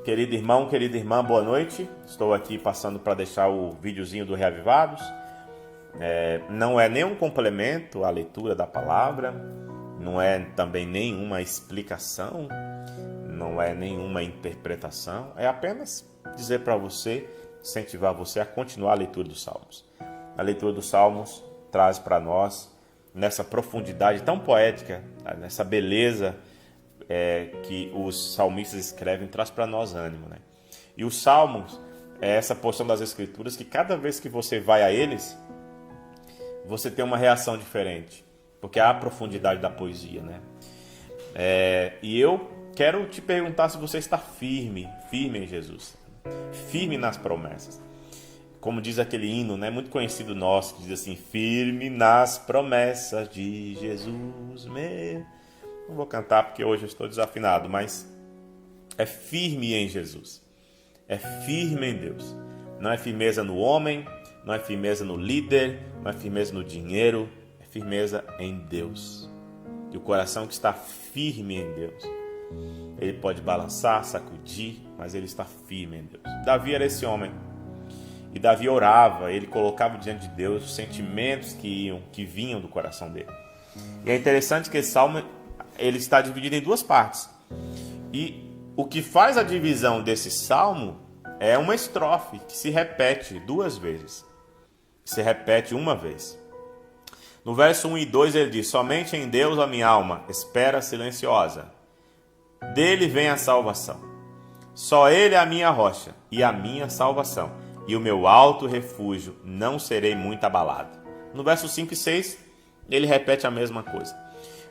Querido irmão, querida irmã, boa noite. Estou aqui passando para deixar o videozinho do Reavivados. Não é nenhum complemento à leitura da palavra, não é também nenhuma explicação, não é nenhuma interpretação. É apenas dizer para você, incentivar você a continuar a leitura dos Salmos. A leitura dos Salmos traz para nós, nessa profundidade tão poética, nessa beleza que os salmistas escrevem, traz para nós ânimo, né? E os salmos é essa porção das escrituras que cada vez que você vai a eles, você tem uma reação diferente, porque há a profundidade da poesia, né? E eu quero te perguntar se você está firme em Jesus, firme nas promessas. Como diz aquele hino, né, muito conhecido nosso, que diz assim: firme nas promessas de Jesus meu. Não vou cantar porque hoje eu estou desafinado, mas é firme em Jesus. É firme em Deus. Não é firmeza no homem, não é firmeza no líder, não é firmeza no dinheiro, é firmeza em Deus. E o coração que está firme em Deus, ele pode balançar, sacudir, mas ele está firme em Deus. Davi era esse homem. E Davi orava, ele colocava diante de Deus os sentimentos que vinham do coração dele. E é interessante que esse salmo ele está dividido em duas partes. E o que faz a divisão desse salmo é uma estrofe que se repete duas vezes. Se repete uma vez. No verso 1 e 2 ele diz: somente em Deus a minha alma espera silenciosa. Dele vem a salvação. Só Ele é a minha rocha e a minha salvação. E o meu alto refúgio, não serei muito abalado. No verso 5 e 6 ele repete a mesma coisa.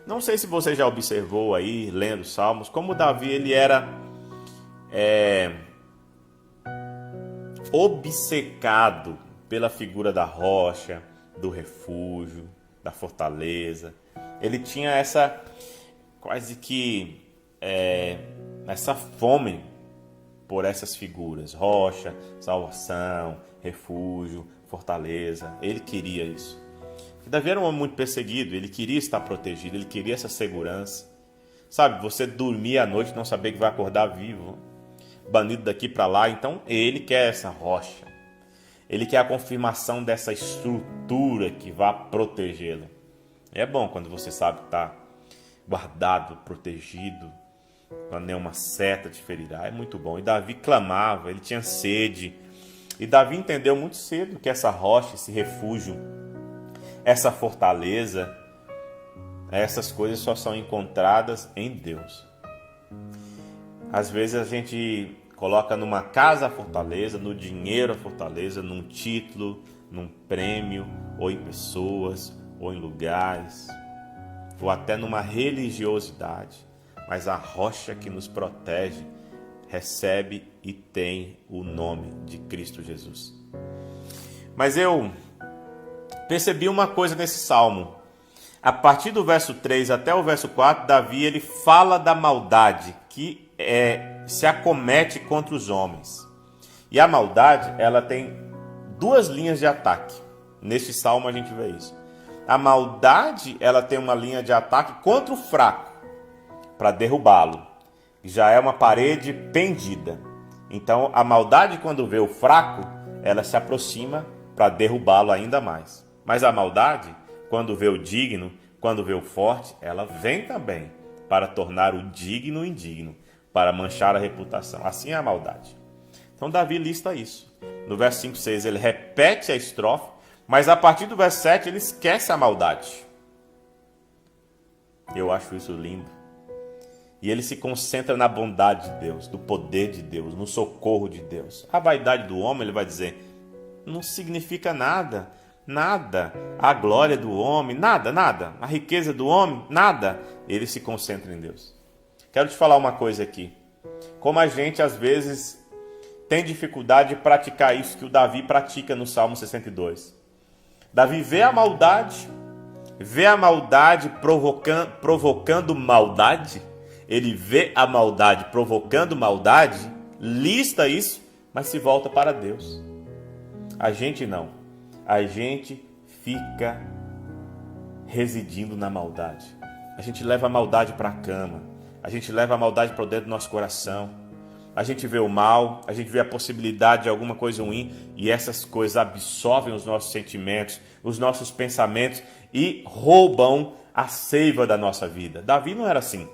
Não sei se você já observou aí, lendo os Salmos, como Davi ele era obcecado pela figura da rocha, do refúgio, da fortaleza. Ele tinha essa quase que essa fome por essas figuras: rocha, salvação, refúgio, fortaleza. Ele queria isso. Davi era um homem muito perseguido, ele queria estar protegido, ele queria essa segurança. Sabe, você dormir à noite e não saber que vai acordar vivo, banido daqui para lá. Então ele quer essa rocha, ele quer a confirmação dessa estrutura que vai protegê-lo. É bom quando você sabe que está guardado, protegido, quando nenhuma seta te ferirá, é muito bom. E Davi clamava, ele tinha sede, e Davi entendeu muito cedo que essa rocha, esse refúgio, essa fortaleza, essas coisas só são encontradas em Deus. Às vezes a gente coloca numa casa a fortaleza, no dinheiro a fortaleza, num título, num prêmio, ou em pessoas, ou em lugares, ou até numa religiosidade. Mas a rocha que nos protege recebe e tem o nome de Cristo Jesus. Mas eu percebi uma coisa nesse salmo. A partir do verso 3 até o verso 4, Davi ele fala da maldade que se acomete contra os homens. E a maldade, ela tem duas linhas de ataque. Neste salmo a gente vê isso. A maldade, ela tem uma linha de ataque contra o fraco, para derrubá-lo. Já é uma parede pendida. Então a maldade, quando vê o fraco, ela se aproxima para derrubá-lo ainda mais. Mas a maldade, quando vê o digno, quando vê o forte, ela vem também para tornar o digno indigno, para manchar a reputação. Assim é a maldade. Então Davi lista isso. No verso 5 e 6 ele repete a estrofe, mas a partir do verso 7 ele esquece a maldade. Eu acho isso lindo. E ele se concentra na bondade de Deus, no poder de Deus, no socorro de Deus. A vaidade do homem, ele vai dizer, não significa nada. Nada. A glória do homem, nada. A riqueza do homem, nada. Ele se concentra em Deus. Quero te falar uma coisa aqui. Como a gente, às vezes, tem dificuldade de praticar isso que o Davi pratica no Salmo 62. Davi vê a maldade provocando maldade. Ele vê a maldade provocando maldade, lista isso, mas se volta para Deus. A gente não. A gente fica residindo na maldade. A gente leva a maldade para a cama. A gente leva a maldade para dentro do nosso coração. a gente vê o mal, a gente vê a possibilidade de alguma coisa ruim e essas coisas absorvem os nossos sentimentos, os nossos pensamentos e roubam a seiva da nossa vida. Davi não era assim.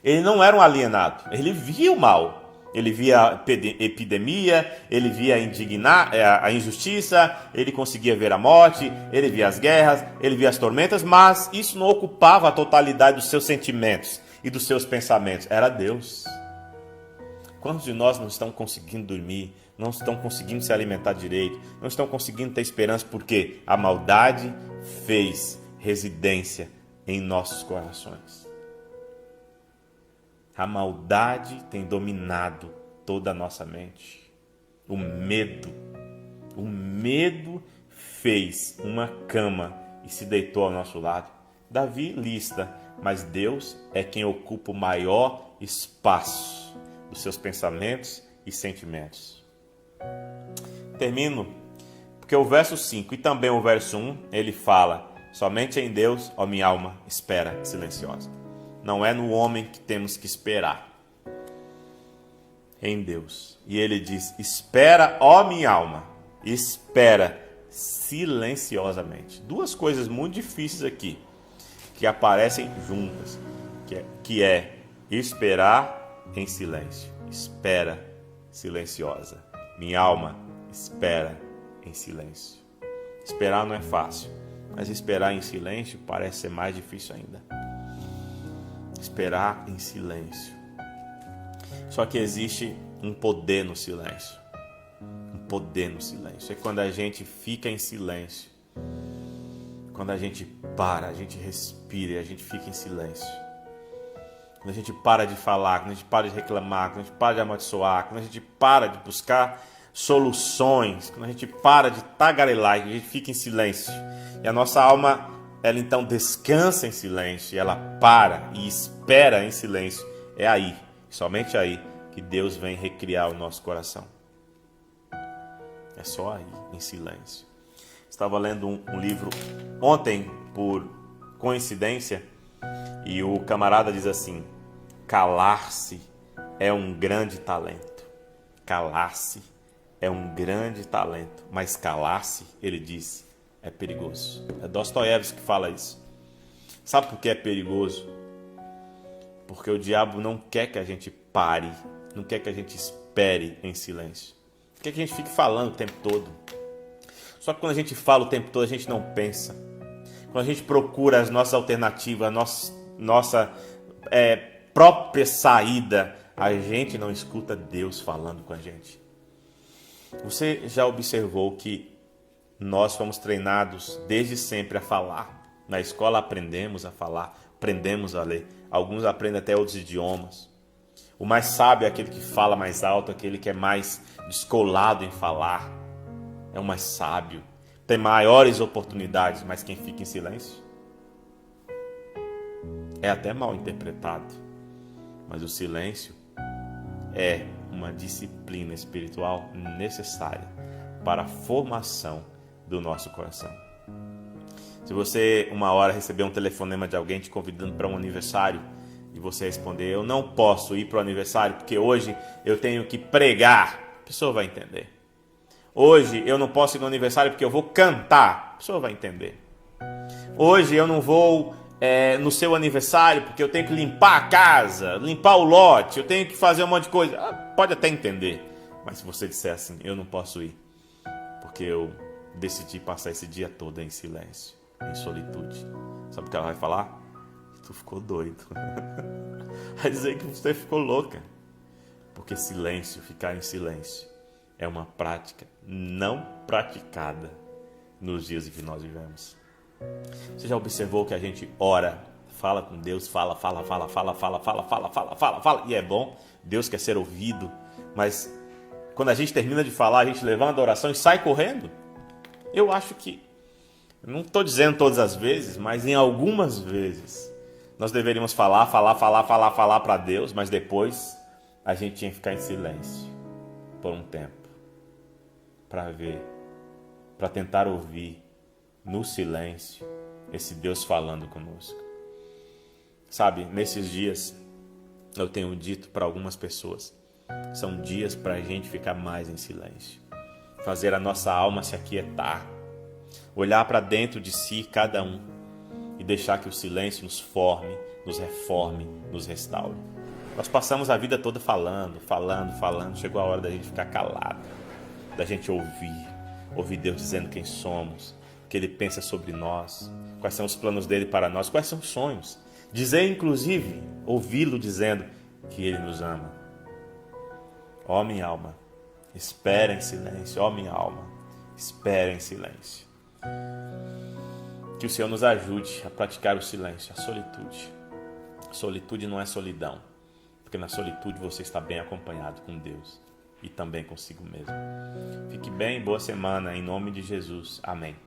Ele não era um alienado, ele via o mal. Ele via a epidemia, ele via a injustiça, ele conseguia ver a morte, ele via as guerras, ele via as tormentas, mas isso não ocupava a totalidade dos seus sentimentos e dos seus pensamentos. Era Deus. Quantos de nós não estão conseguindo dormir, não estão conseguindo se alimentar direito, não estão conseguindo ter esperança porque a maldade fez residência em nossos corações? A maldade tem dominado toda a nossa mente. O medo fez uma cama e se deitou ao nosso lado. Davi lista, mas Deus é quem ocupa o maior espaço dos seus pensamentos e sentimentos. Termino, porque o verso 5 e também o verso 1, ele fala: somente em Deus, ó minha alma, espera silenciosa. Não é no homem que temos que esperar, em Deus. E ele diz: espera, ó minha alma, espera silenciosamente. Duas coisas muito difíceis aqui, que aparecem juntas, que é esperar em silêncio. Espera silenciosa. Minha alma, espera em silêncio. Esperar não é fácil, mas esperar em silêncio parece ser mais difícil ainda. Esperar em silêncio. Só que existe um poder no silêncio. Um poder no silêncio. É quando a gente fica em silêncio. Quando a gente para, a gente respira e a gente fica em silêncio. Quando a gente para de falar, quando a gente para de reclamar, quando a gente para de amaldiçoar, quando a gente para de buscar soluções, quando a gente para de tagarelar, a gente fica em silêncio. E a nossa alma, ela então descansa em silêncio, ela para e espera em silêncio. É aí, somente aí, que Deus vem recriar o nosso coração. É só aí, em silêncio. Estava lendo um livro ontem, por coincidência, e o camarada diz assim: calar-se é um grande talento. Calar-se é um grande talento, mas calar-se, ele disse, é perigoso. É Dostoiévski que fala isso. Sabe por que é perigoso? Porque o diabo não quer que a gente pare, não quer que a gente espere em silêncio. Quer que a gente fique falando o tempo todo. Só que quando a gente fala o tempo todo, a gente não pensa. Quando a gente procura as nossas alternativas, a nossa própria saída, a gente não escuta Deus falando com a gente. Você já observou que nós fomos treinados desde sempre a falar? Na escola aprendemos a falar, aprendemos a ler. Alguns aprendem até outros idiomas. O mais sábio é aquele que fala mais alto, aquele que é mais descolado em falar. É o mais sábio. Tem maiores oportunidades, mas quem fica em silêncio é até mal interpretado. Mas o silêncio é uma disciplina espiritual necessária para a formação do nosso coração. Se você uma hora receber um telefonema de alguém te convidando para um aniversário e você responder: eu não posso ir para o aniversário porque hoje eu tenho que pregar, a pessoa vai entender. Hoje eu não posso ir no aniversário porque eu vou cantar, a pessoa vai entender. Hoje eu não vou no seu aniversário porque eu tenho que limpar a casa, limpar o lote, eu tenho que fazer um monte de coisa. Pode até entender, mas se você disser assim: eu não posso ir porque eu decidi passar esse dia todo em silêncio, em solitude, sabe o que ela vai falar? Tu ficou doido. Vai dizer que você ficou louca. Porque silêncio, ficar em silêncio, é uma prática não praticada nos dias em que nós vivemos. Você já observou que a gente ora, fala com Deus, fala, e é bom, Deus quer ser ouvido, mas quando a gente termina de falar, a gente levanta a oração e sai correndo? Eu acho que, não estou dizendo todas as vezes, mas em algumas vezes, nós deveríamos falar para Deus, mas depois a gente tinha que ficar em silêncio por um tempo, para ver, para tentar ouvir no silêncio esse Deus falando conosco. Sabe, nesses dias eu tenho dito para algumas pessoas São dias para a gente ficar mais em silêncio, fazer a nossa alma se aquietar, olhar para dentro de si cada um e deixar que o silêncio nos forme, nos reforme, nos restaure. Nós passamos a vida toda falando. Chegou a hora da gente ficar calado, da gente ouvir Deus dizendo quem somos, o que Ele pensa sobre nós, quais são os planos dele para nós, quais são os sonhos. Dizer, inclusive, ouvi-lo dizendo que Ele nos ama. Ó minha alma, espera em silêncio. Ó minha alma, espera em silêncio. Que o Senhor nos ajude a praticar o silêncio, a solitude. Solitude não é solidão, porque na solitude você está bem acompanhado com Deus e também consigo mesmo. Fique bem, boa semana, em nome de Jesus. Amém.